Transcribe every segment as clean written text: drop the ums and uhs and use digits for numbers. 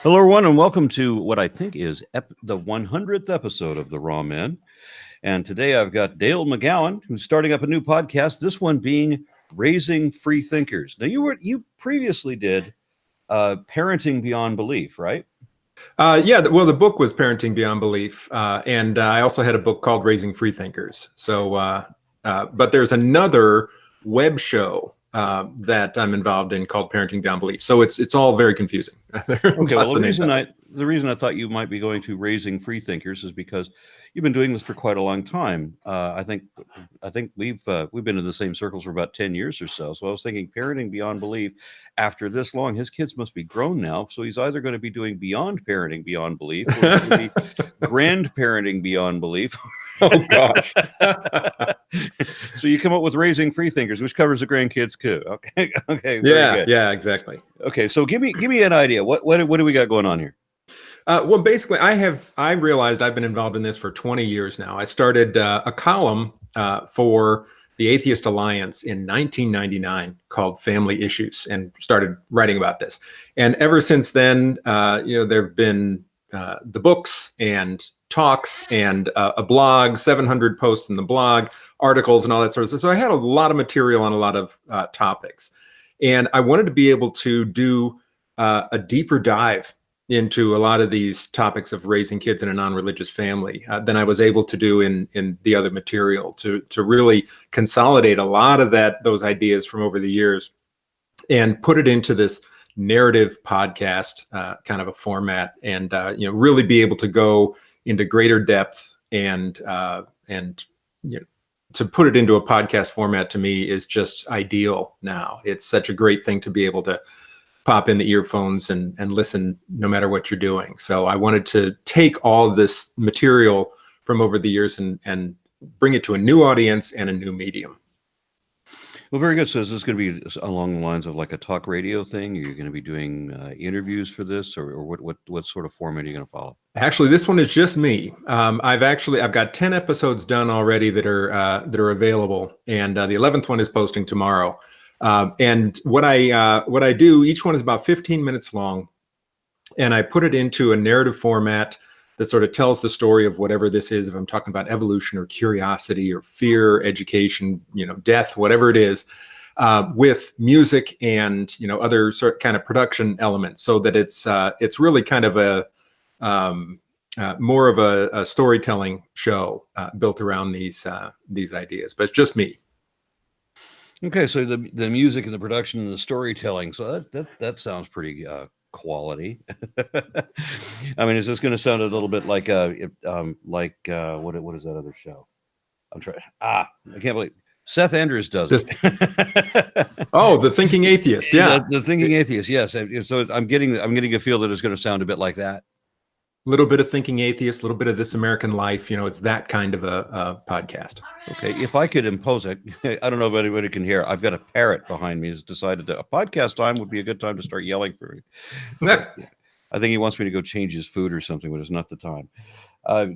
Hello, everyone, and welcome to what I think is the 100th episode of The Raw Men. And today I've got Dale McGowen, who's starting up a new podcast, this one being Raising Freethinkers. Now, you previously did Parenting Beyond Belief, right? Well, the book was Parenting Beyond Belief, and I also had a book called Raising Freethinkers. But there's another web show that I'm involved in called Parenting Beyond Belief. So it's all very confusing. Okay, well, the reason I thought you might be going to Raising Freethinkers is because you've been doing this for quite a long time. I think we've been in the same circles for about 10 years or so. So I was thinking Parenting Beyond Belief. After this long, his kids must be grown now. So he's either going to be doing Beyond Parenting Beyond Belief, or he's going to be Grandparenting Beyond Belief. Oh gosh. So you come up with Raising Freethinkers, which covers the grandkids too. Okay. Okay. Yeah, exactly. Okay, so give me an idea. What do we got going on here? Well, basically, I realized I've been involved in this for 20 years now. I started a column for the Atheist Alliance in 1999 called Family Issues, and started writing about this. And ever since then, there have been the books and talks and a blog, 700 posts in the blog, articles, and all that sort of stuff. So I had a lot of material on a lot of topics, and I wanted to be able to do a deeper dive into a lot of these topics of raising kids in a non-religious family than I was able to do in the other material, to really consolidate a lot of those ideas from over the years and put it into this narrative podcast kind of a format, and really be able to go into greater depth and to put it into a podcast format, to me, is just ideal now. It's such a great thing to be able to pop in the earphones and listen no matter what you're doing. So I wanted to take all this material from over the years and bring it to a new audience and a new medium. Well, very good. So is this going to be along the lines of like a talk radio thing? Are you going to be doing interviews for this, or what sort of format are you going to follow? Actually, this one is just me. I've got 10 episodes done already that are available, and the 11th one is posting tomorrow. And what I do, each one is about 15 minutes long, and I put it into a narrative format that sort of tells the story of whatever this is. If I'm talking about evolution or curiosity or fear, education, death, whatever it is, with music and other sort of kind of production elements, so that it's really kind of a more of a storytelling show built around these ideas. But it's just me. Okay, so the music and the production and the storytelling. So that sounds pretty quality. I mean, is this going to sound a little bit like what is that other show? I'm trying. I can't believe Seth Andrews does it. Oh, the Thinking Atheist. Yeah, the Thinking Atheist. Yes. So I'm getting a feel that it's going to sound a bit like that. A little bit of Thinking Atheist, a little bit of This American Life. It's that kind of a podcast. Okay, if I could impose it, I don't know if anybody can hear. I've got a parrot behind me who's decided that a podcast time would be a good time to start yelling for me. I think he wants me to go change his food or something, but it's not the time.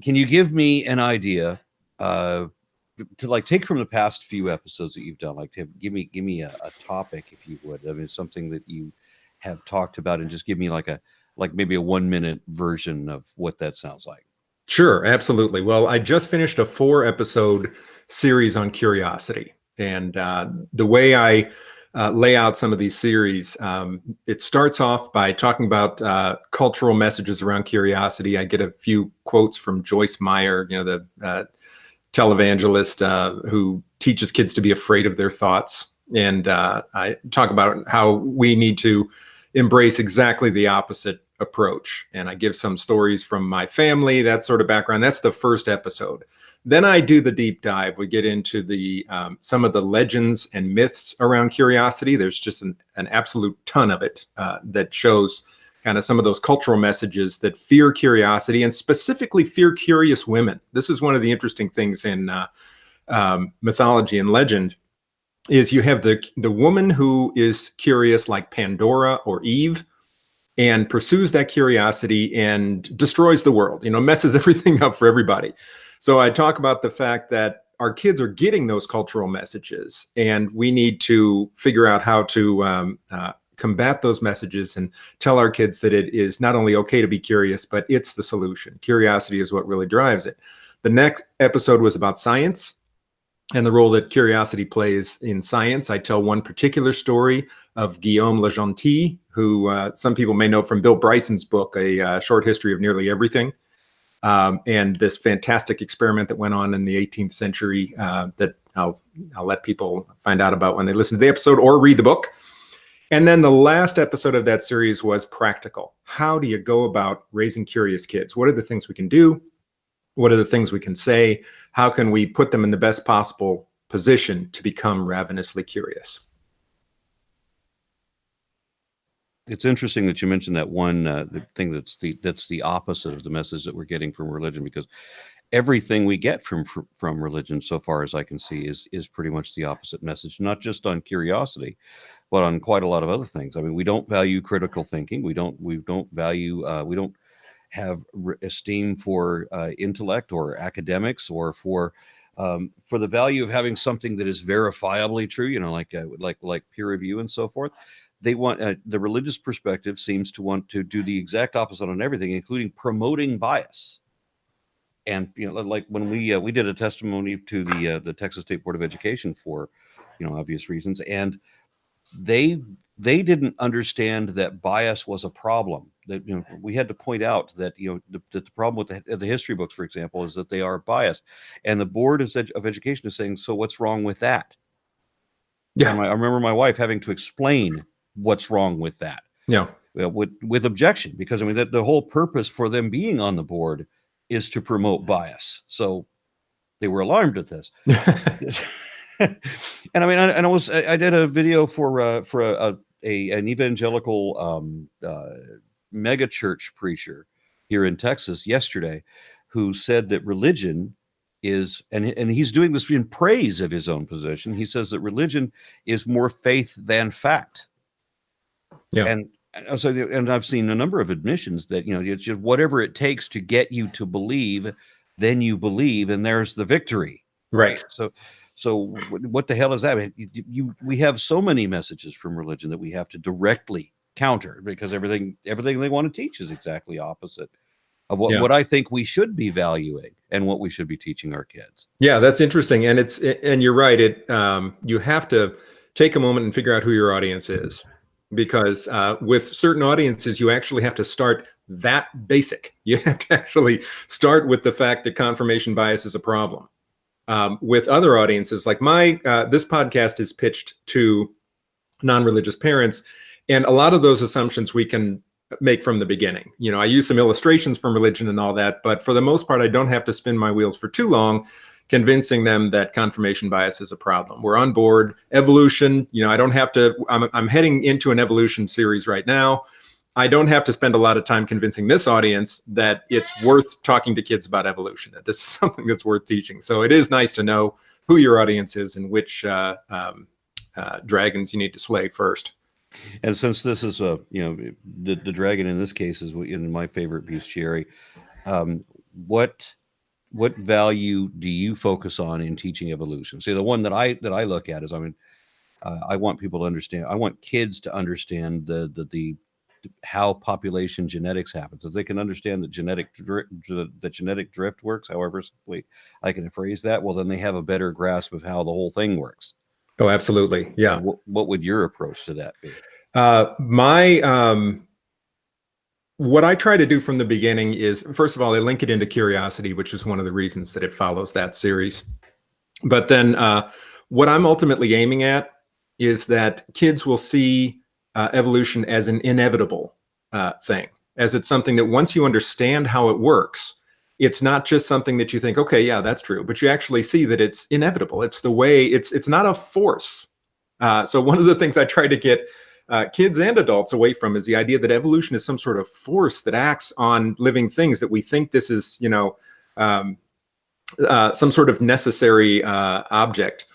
Can you give me an idea to like take from the past few episodes that you've done? Like, give me a topic, if you would. I mean, something that you have talked about, and just give me like maybe a 1-minute version of what that sounds like. Sure, absolutely. Well, I just finished a 4-episode series on curiosity, and the way I lay out some of these series, it starts off by talking about cultural messages around curiosity. I get a few quotes from Joyce Meyer, the televangelist who teaches kids to be afraid of their thoughts, and I talk about how we need to embrace exactly the opposite approach. And I give some stories from my family, that sort of background. That's the first episode. Then I do the deep dive. We get into the some of the legends and myths around curiosity. There's just an absolute ton of it that shows kind of some of those cultural messages that fear curiosity, and specifically fear curious women. This is one of the interesting things in mythology and legend, is you have the woman who is curious, like Pandora or Eve, and pursues that curiosity and destroys the world, messes everything up for everybody. So I talk about the fact that our kids are getting those cultural messages, and we need to figure out how to combat those messages and tell our kids that it is not only okay to be curious, but it's the solution. Curiosity is what really drives it. The next episode was about science and the role that curiosity plays in science. I tell one particular story of Guillaume Legentil, who some people may know from Bill Bryson's book, A Short History of Nearly Everything, and this fantastic experiment that went on in the 18th century that I'll let people find out about when they listen to the episode or read the book. And then the last episode of that series was practical. How do you go about raising curious kids? What are the things we can do? What are the things we can say? How can we put them in the best possible position to become ravenously curious? It's interesting that you mentioned that one the thing that's the opposite of the message that we're getting from religion, because everything we get from religion, so far as I can see, is pretty much the opposite message. Not just on curiosity, but on quite a lot of other things. I mean, we don't value critical thinking. We don't value. We don't have esteem for intellect or academics, or for the value of having something that is verifiably true. You know, like peer review and so forth. They want the religious perspective seems to want to do the exact opposite on everything, including promoting bias. And you know, like when we did a testimony to the Texas State Board of Education for, you know, obvious reasons, and they didn't understand that bias was a problem. That, you know, we had to point out that, you know, the problem with the history books, for example, is that they are biased, and the Board of Education is saying, so what's wrong with that? Yeah, and I remember my wife having to explain what's wrong with that. yeah, with objection, because I mean that the whole purpose for them being on the board is to promote bias. So they were alarmed at this. And I mean, I did a video for an evangelical mega church preacher here in Texas yesterday, who said that religion is, and he's doing this in praise of his own position. He says that religion is more faith than fact. yeah. And I've seen a number of admissions that, you know, it's just whatever it takes to get you to believe, then you believe, and there's the victory. Right. So what the hell is that? We have so many messages from religion that we have to directly counter, because everything they want to teach is exactly opposite of what I think we should be valuing and what we should be teaching our kids. Yeah, that's interesting. And and you're right. You have to take a moment and figure out who your audience is, because with certain audiences, you actually have to start that basic. You have to actually start with the fact that confirmation bias is a problem. With other audiences, like this podcast is pitched to non-religious parents, and a lot of those assumptions we can make from the beginning. You know, I use some illustrations from religion and all that, but for the most part, I don't have to spin my wheels for too long convincing them that confirmation bias is a problem. We're on board. Evolution, you know, I don't have to, I'm heading into an evolution series right now. I don't have to spend a lot of time convincing this audience that it's worth talking to kids about evolution, that this is something that's worth teaching. So it is nice to know who your audience is and which dragons you need to slay first. And since this is you know, the dragon in this case is in my favorite piece, Sherry, what value do you focus on in teaching evolution? See, the one that I look at is, I mean, I want people to understand. I want kids to understand the how population genetics happens. If they can understand that genetic drift works, however simply I can phrase that, well, then they have a better grasp of how the whole thing works. Oh, absolutely. Yeah. What would your approach to that be? What I try to do from the beginning is, first of all, I link it into curiosity, which is one of the reasons that it follows that series. But then what I'm ultimately aiming at is that kids will see evolution as an inevitable thing, as it's something that once you understand how it works, it's not just something that you think, okay, yeah, that's true, but you actually see that it's inevitable. It's the way, it's not a force. So one of the things I try to get kids and adults away from is the idea that evolution is some sort of force that acts on living things, that we think this is, you know, some sort of necessary object.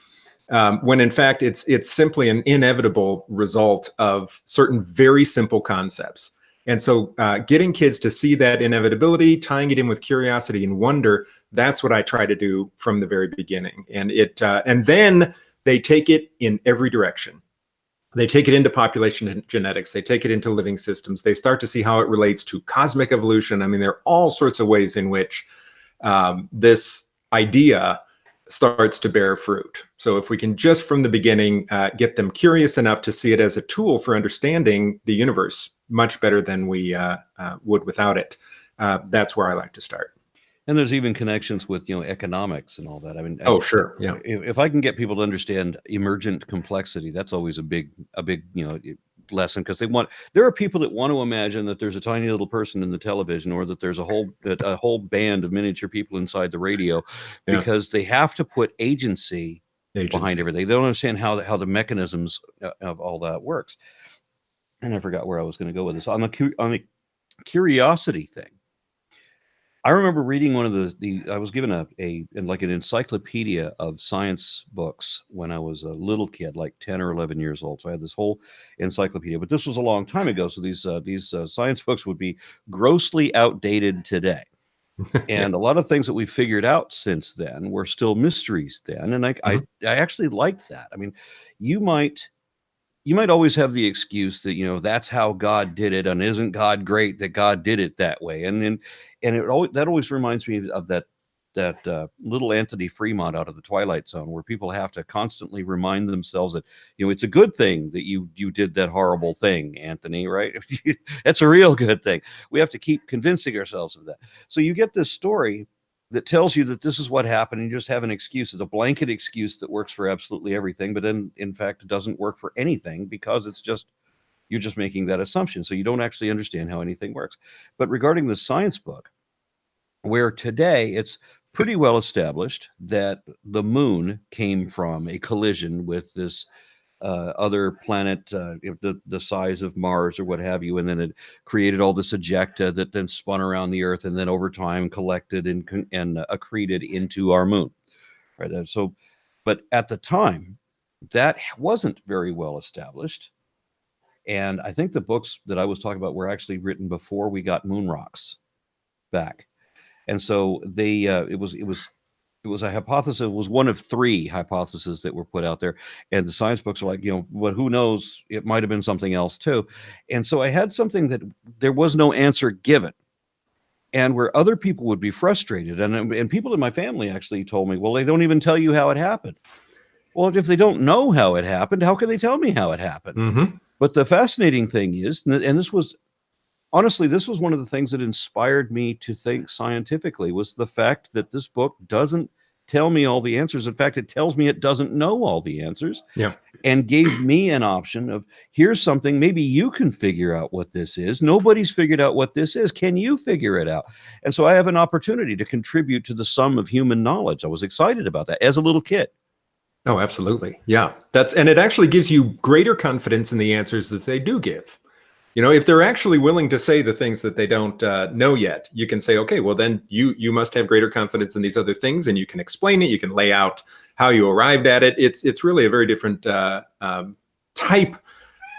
When in fact, it's simply an inevitable result of certain very simple concepts. And so getting kids to see that inevitability, tying it in with curiosity and wonder, that's what I try to do from the very beginning. And and then they take it in every direction. They take it into population genetics. They take it into living systems. They start to see how it relates to cosmic evolution. I mean, there are all sorts of ways in which this idea starts to bear fruit. So if we can just from the beginning get them curious enough to see it as a tool for understanding the universe much better than we would without it, that's where I like to start. And there's even connections with, economics and all that. I mean, oh, sure. Yeah. If I can get people to understand emergent complexity, that's always a big, lesson, because there are people that want to imagine that there's a tiny little person in the television, or that there's a whole band of miniature people inside the radio, because they have to put agency behind everything. They don't understand how the mechanisms of all that works. And I forgot where I was going to go with this. On the curiosity thing, I remember reading one of I was given an encyclopedia of science books when I was a little kid, like 10 or 11 years old. So I had this whole encyclopedia, but this was a long time ago. So these science books would be grossly outdated today. And a lot of things that we figured out since then were still mysteries then. And I actually liked that. I mean, you might always have the excuse that, that's how God did it. And isn't God great that God did it that way? And that always reminds me of that little Anthony Fremont out of the Twilight Zone, where people have to constantly remind themselves that, it's a good thing that you did that horrible thing, Anthony, right? That's a real good thing. We have to keep convincing ourselves of that. So you get this story that tells you that this is what happened, and you just have an excuse. It's a blanket excuse that works for absolutely everything, but then in fact it doesn't work for anything, because you're just making that assumption. So you don't actually understand how anything works. But regarding the science book, where today it's pretty well established that the moon came from a collision with this other planet, the size of Mars or what have you, and then it created all this ejecta that then spun around the Earth, and then over time collected and accreted into our moon. Right. So, but at the time, that wasn't very well established. And I think the books that I was talking about were actually written before we got moon rocks back. And so it was a hypothesis. It was one of 3 hypotheses that were put out there. And the science books are like, but who knows? It might have been something else too. And so I had something that there was no answer given. And where other people would be frustrated. And people in my family actually told me, well, they don't even tell you how it happened. Well, if they don't know how it happened, how can they tell me how it happened? Mm-hmm. But the fascinating thing is, and this was one of the things that inspired me to think scientifically, was the fact that this book doesn't tell me all the answers. In fact, it tells me it doesn't know all the answers. Yeah. And gave me an option of, here's something, maybe you can figure out what this is. Nobody's figured out what this is. Can you figure it out? And so I have an opportunity to contribute to the sum of human knowledge. I was excited about that as a little kid. Oh, absolutely. Yeah. And it actually gives you greater confidence in the answers that they do give. If they're actually willing to say the things that they don't know yet, you can say, okay, well, then you must have greater confidence in these other things, and you can explain it. You can lay out how you arrived at it. It's really a very different type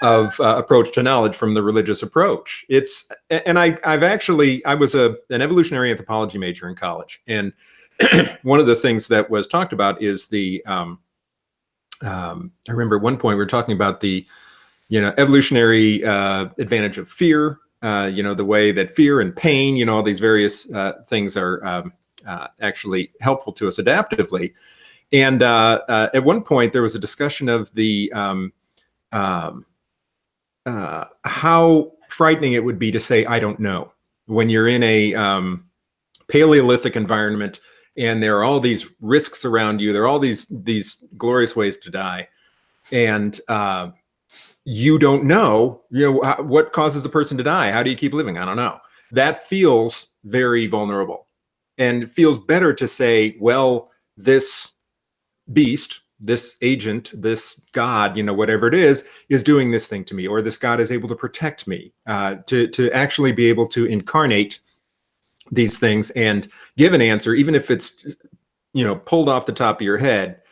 of approach to knowledge from the religious approach. I was an evolutionary anthropology major in college, and one of the things that was talked about is I remember at one point we were talking about the evolutionary advantage of fear, the way that fear and pain, all these various things are actually helpful to us adaptively. And at one point there was a discussion of the how frightening it would be to say, I don't know, when you're in a Paleolithic environment and there are all these risks around you. There are all these glorious ways to die. And you don't know, what causes a person to die. How do you keep living? I don't know. That feels very vulnerable, and it feels better to say, well, this beast, this agent, this God, whatever it is doing this thing to me, or this God is able to protect me, to actually be able to incarnate these things and give an answer, even if it's, pulled off the top of your head,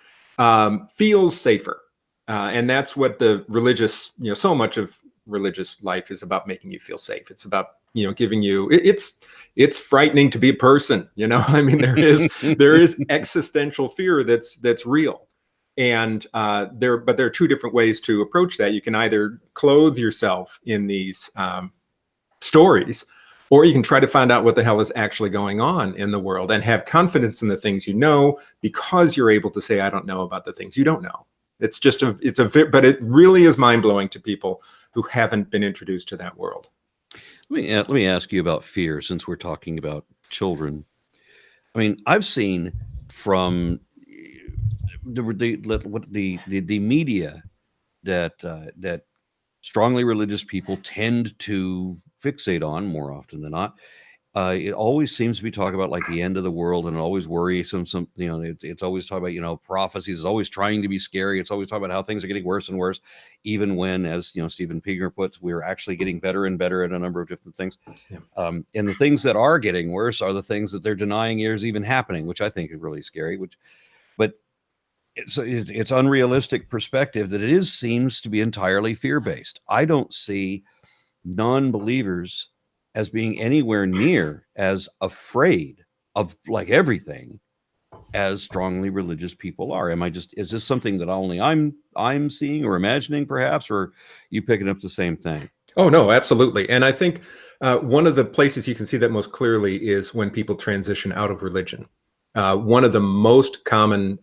feels safer. And that's what the religious, so much of religious life is about, making you feel safe. It's about, giving you, it's frightening to be a person, I mean, there is existential fear that's real. And there are two different ways to approach that. You can either clothe yourself in these stories, or you can try to find out what the hell is actually going on in the world and have confidence in the things you know, because you're able to say, I don't know about the things you don't know. But it really is mind-blowing to people who haven't been introduced to that world. Let me ask you about fear, since we're talking about children. I mean, I've seen from the media that strongly religious people tend to fixate on more often than not. It always seems to be talking about like the end of the world, and always worrisome. It's always talking about prophecies. It's always trying to be scary. It's always talking about how things are getting worse and worse, even when, as Stephen Pinker puts, we're actually getting better and better at a number of different things. Yeah. And the things that are getting worse are the things that they're denying is even happening, which I think is really scary. But it's unrealistic perspective that seems to be entirely fear-based. I don't see non-believers as being anywhere near as afraid of like everything as strongly religious people are. Is this something that only I'm seeing or imagining perhaps, or are you picking up the same thing? Oh, no, absolutely. And I think one of the places you can see that most clearly is when people transition out of religion. One of the most common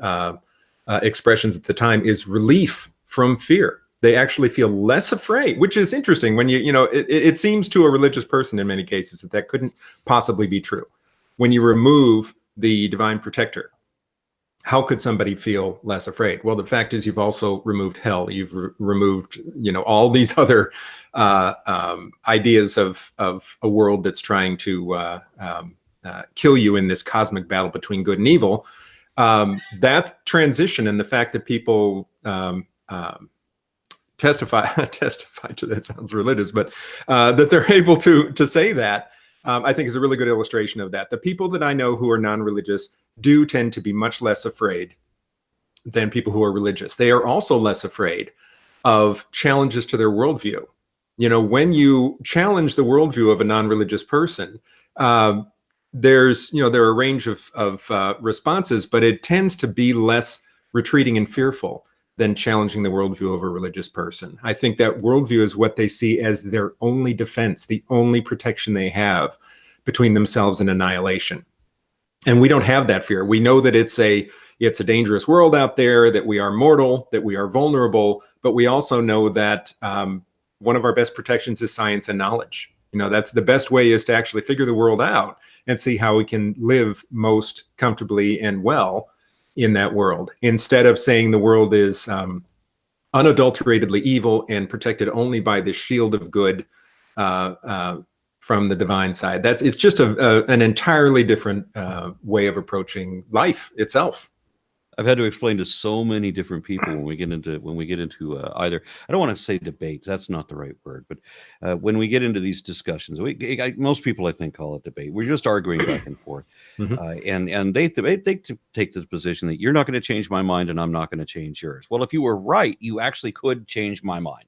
expressions at the time is relief from fear. They actually feel less afraid, which is interesting when it seems to a religious person in many cases that couldn't possibly be true. When you remove the divine protector, how could somebody feel less afraid? Well, the fact is you've also removed hell. You've removed, all these other ideas of a world that's trying to kill you in this cosmic battle between good and evil. That transition and the fact that people testify to, that sounds religious, but that they're able to say that, I think is a really good illustration of that. The people that I know who are non-religious do tend to be much less afraid than people who are religious. They are also less afraid of challenges to their worldview. When you challenge the worldview of a non-religious person, there are a range of responses, but it tends to be less retreating and fearful than challenging the worldview of a religious person. I think that worldview is what they see as their only defense, the only protection they have between themselves and annihilation. And we don't have that fear. We know that it's a dangerous world out there, that we are mortal, that we are vulnerable, but we also know that one of our best protections is science and knowledge. That's the best way, is to actually figure the world out and see how we can live most comfortably and well in that world, instead of saying the world is unadulteratedly evil and protected only by the shield of good from the divine side. It's just an entirely different way of approaching life itself. I've had to explain to so many different people when we get into either, I don't want to say debates, that's not the right word, but when we get into these discussions, most people I think call it debate. We're just arguing back and forth. Mm-hmm. And they take the position that you're not going to change my mind and I'm not going to change yours. Well, if you were right, you actually could change my mind.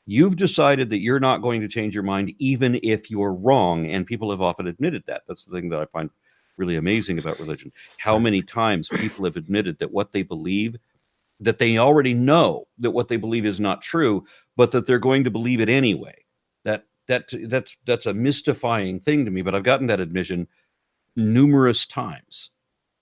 You've decided that you're not going to change your mind even if you're wrong, and people have often admitted that. That's the thing that I find really amazing about religion. How many times people have admitted that what they believe, that they already know that what they believe is not true, but that they're going to believe it anyway. That's a mystifying thing to me, but I've gotten that admission numerous times.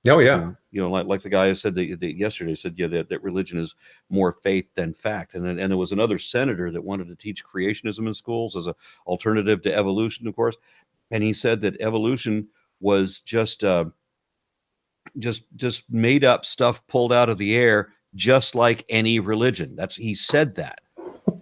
Oh yeah. Like the guy said that yesterday said, that religion is more faith than fact. And there was another senator that wanted to teach creationism in schools as an alternative to evolution, of course. And he said that evolution was just made up stuff pulled out of the air, just like any religion. He said that.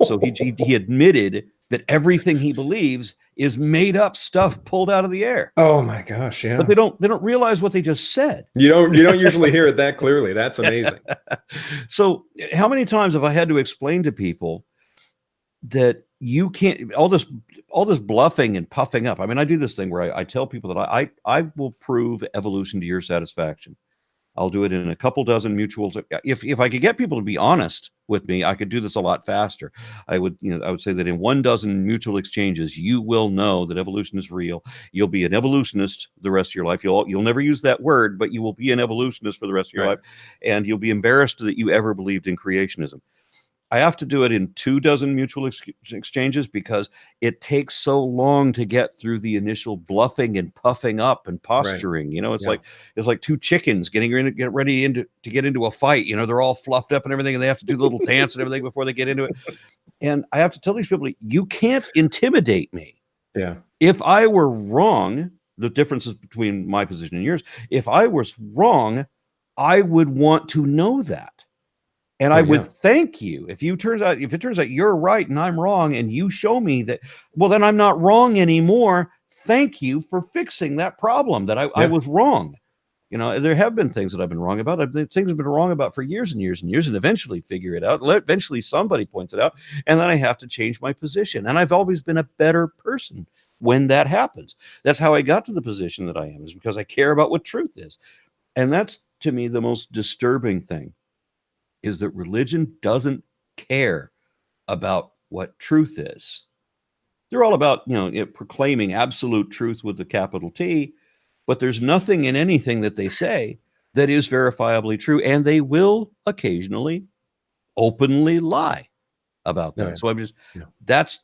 So he admitted that everything he believes is made up stuff pulled out of the air. Oh my gosh, yeah. But they don't realize what they just said. You don't usually hear it that clearly. That's amazing. So how many times have I had to explain to people that you can't, all this bluffing and puffing up. I mean, I do this thing where I tell people that I will prove evolution to your satisfaction. I'll do it in a couple dozen mutual. If I could get people to be honest with me, I could do this a lot faster. I would say that in 12 mutual exchanges, you will know that evolution is real. You'll be an evolutionist the rest of your life. You'll never use that word, but you will be an evolutionist for the rest of your life, and you'll be embarrassed that you ever believed in creationism. I have to do it in 24 mutual exchanges because it takes so long to get through the initial bluffing and puffing up and posturing. It's like two chickens getting ready to get into a fight. They're all fluffed up and everything, and they have to do the little dance and everything before they get into it. And I have to tell these people, you can't intimidate me. Yeah. If I were wrong, the differences between my position and yours, if I was wrong, I would want to know that. And I would thank you if it turns out you're right and I'm wrong, and you show me that, well, then I'm not wrong anymore. Thank you for fixing that problem that I was wrong. There have been things that I've been wrong about. Things I've been wrong about for years and years and years, and eventually figure it out. Eventually somebody points it out, and then I have to change my position. And I've always been a better person when that happens. That's how I got to the position that I am, is because I care about what truth is. And that's, to me, the most disturbing thing, is that religion doesn't care about what truth is. They're all about, proclaiming absolute truth with the capital T, but there's nothing in anything that they say that is verifiably true, and they will occasionally openly lie about that. So I'm just, that's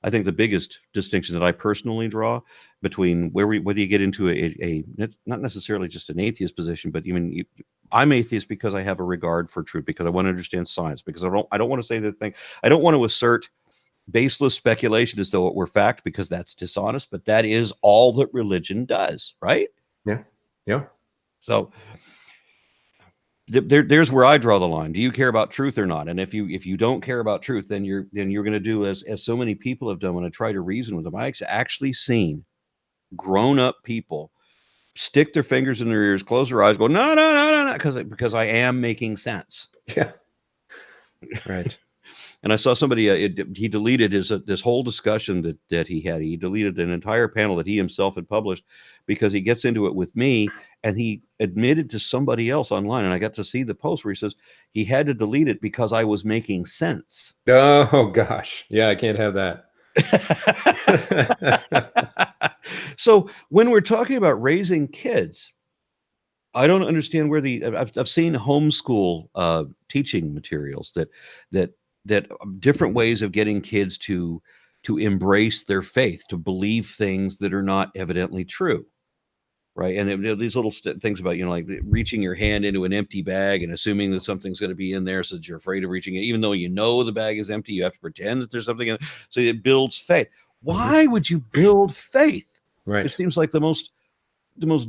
I think the biggest distinction that I personally draw between whether you get into a not necessarily just an atheist position, but even I'm atheist because I have a regard for truth, because I want to understand science, because I don't want to say the thing. I don't want to assert baseless speculation as though it were fact, because that's dishonest, but that is all that religion does, right? Yeah. Yeah. So there's where I draw the line. Do you care about truth or not? And if you don't care about truth, then you're going to do as so many people have done when I try to reason with them. I've actually seen grown-up people stick their fingers in their ears, close their eyes, go, no, because I am making sense. Yeah. Right. And I saw somebody, he deleted this whole discussion that he had. He deleted an entire panel that he himself had published because he gets into it with me, and he admitted to somebody else online. And I got to see the post where he says he had to delete it because I was making sense. Oh, gosh. Yeah, I can't have that. So when we're talking about raising kids, I don't understand where I've seen homeschool teaching materials that different ways of getting kids to embrace their faith, to believe things that are not evidently true, right? And these little things about, like reaching your hand into an empty bag and assuming that something's going to be in there, so that you're afraid of reaching it, even though the bag is empty. You have to pretend that there's something in it, so it builds faith. Why would you build faith? Right. It seems like the most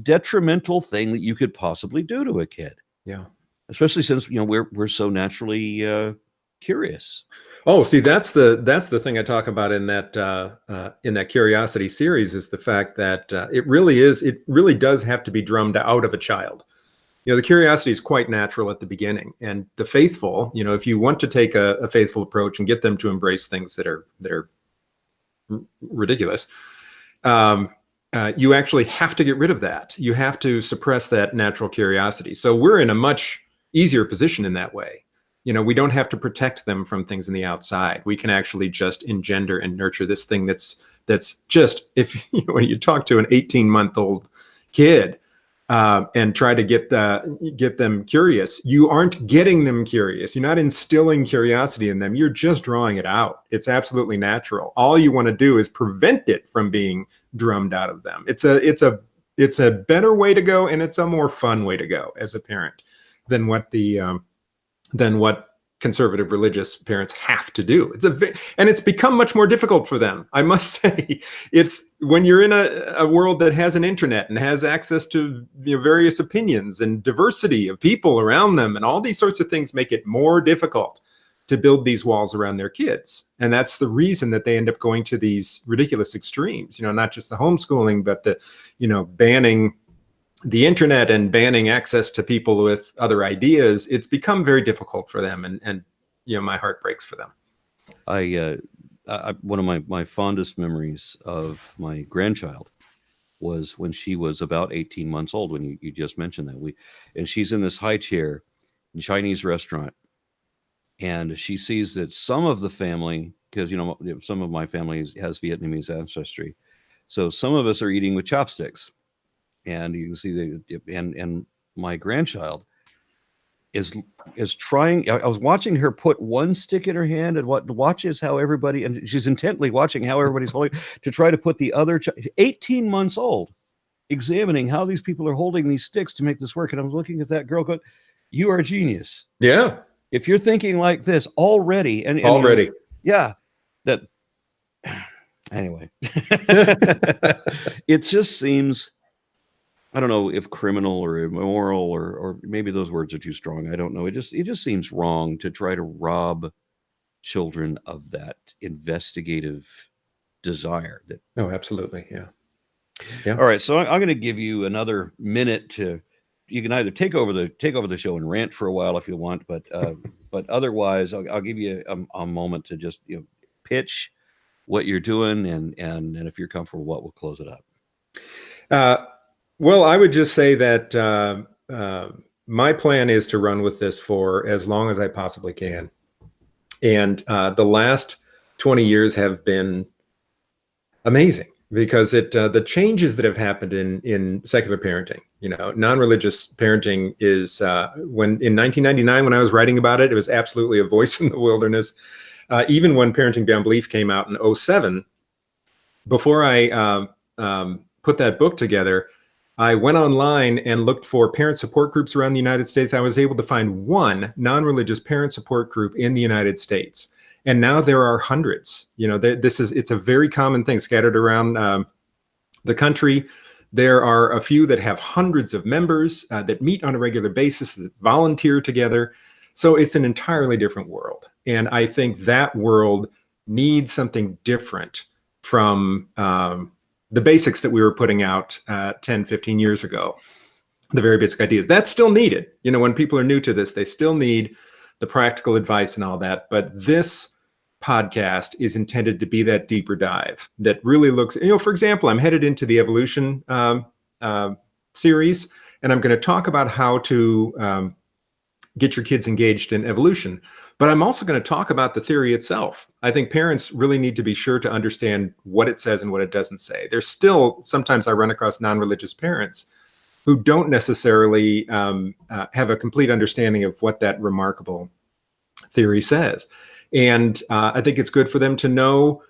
detrimental thing that you could possibly do to a kid. Yeah. Especially since we're so naturally curious. Oh, see, that's the thing I talk about in that curiosity series, is the fact that it really does have to be drummed out of a child. The curiosity is quite natural at the beginning, and the faithful, if you want to take a faithful approach and get them to embrace things that are ridiculous, you actually have to get rid of that. You have to suppress that natural curiosity. So we're in a much easier position in that way. We don't have to protect them from things in the outside. We can actually just engender and nurture this thing that's just, if when you talk to an 18-month-old kid and try to get them curious, you aren't getting them curious. You're not instilling curiosity in them. You're just drawing it out. It's absolutely natural. All you want to do is prevent it from being drummed out of them. It's a better way to go, and it's a more fun way to go as a parent than what conservative religious parents have to do. And it's become much more difficult for them. I must say, it's when you're in a world that has an internet and has access to various opinions and diversity of people around them, and all these sorts of things make it more difficult to build these walls around their kids. And that's the reason that they end up going to these ridiculous extremes, not just the homeschooling, but the, banning the internet and banning access to people with other ideas. It's become very difficult for them, and my heart breaks for them. One of my fondest memories of my grandchild was when she was about 18 months old, when you just mentioned that. And she's in this high chair in Chinese restaurant, and she sees that some of the family, because some of my family has Vietnamese ancestry, so some of us are eating with chopsticks, and you can see and my grandchild is trying. I was watching her put one stick in her hand and watches how everybody, and she's intently watching how everybody's holding to try to put the other 18 months old, examining how these people are holding these sticks to make this work. And I was looking at that girl going, you are a genius. Yeah. If you're thinking like this already, and Already. yeah, that anyway, it just seems, I don't know if criminal or immoral or maybe those words are too strong. I don't know. It just seems wrong to try to rob children of that investigative desire. Oh, absolutely. Yeah. All right, so I'm going to give you another minute to. You can either take over the show and rant for a while if you want, but otherwise, I'll give you a moment to just pitch what you're doing, and if you're comfortable, we'll close it up. Well, I would just say that my plan is to run with this for as long as I possibly can. And the last 20 years have been amazing because the changes that have happened in secular parenting, non-religious parenting is when in 1999, when I was writing about it, it was absolutely a voice in the wilderness. Even when Parenting Beyond Belief came out in 2007, before I put that book together, I went online and looked for parent support groups around the United States. I was able to find one non-religious parent support group in the United States. And now there are hundreds. It's a very common thing scattered around the country. There are a few that have hundreds of members that meet on a regular basis, that volunteer together. So it's an entirely different world. And I think that world needs something different from the basics that we were putting out 10, 15 years ago, the very basic ideas. That's still needed. When people are new to this, they still need the practical advice and all that. But this podcast is intended to be that deeper dive that really looks, for example, I'm headed into the evolution series, and I'm going to talk about how to get your kids engaged in evolution. But I'm also going to talk about the theory itself. I think parents really need to be sure to understand what it says and what it doesn't say. There's still, sometimes I run across non-religious parents who don't necessarily have a complete understanding of what that remarkable theory says. And I think it's good for them to know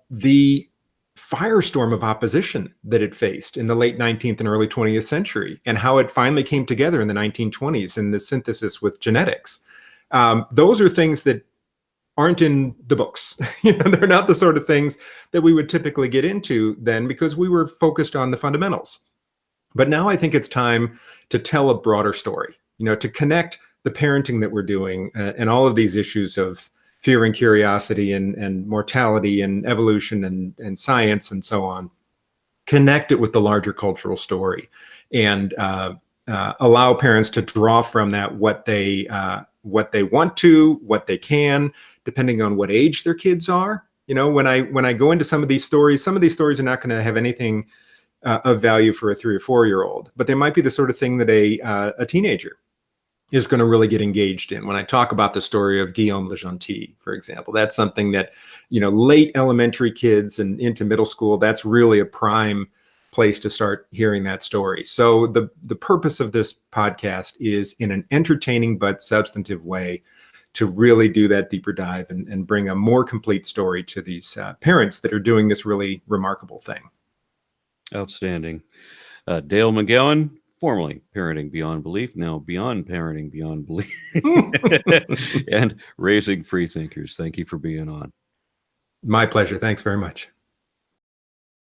the firestorm of opposition that it faced in the late 19th and early 20th century, and how it finally came together in the 1920s in the synthesis with genetics. Those are things that aren't in the books. They're not the sort of things that we would typically get into then, because we were focused on the fundamentals. But now I think it's time to tell a broader story, to connect the parenting that we're doing and all of these issues of fear and curiosity and mortality and evolution and science and so on, connect it with the larger cultural story, and allow parents to draw from that what they want to, what they can, depending on what age their kids are. When I go into some of these stories are not going to have anything of value for a 3 or 4 year old, but they might be the sort of thing that a teenager is going to really get engaged in. When I talk about the story of Guillaume Le Gentil, for example, that's something that, late elementary kids and into middle school, that's really a prime place to start hearing that story. So the purpose of this podcast is, in an entertaining but substantive way, to really do that deeper dive and bring a more complete story to these parents that are doing this really remarkable thing. Outstanding. Dale McGowen, formerly Parenting Beyond Belief, now Beyond Parenting Beyond Belief, and Raising Freethinkers. Thank you for being on. My pleasure. Thanks very much.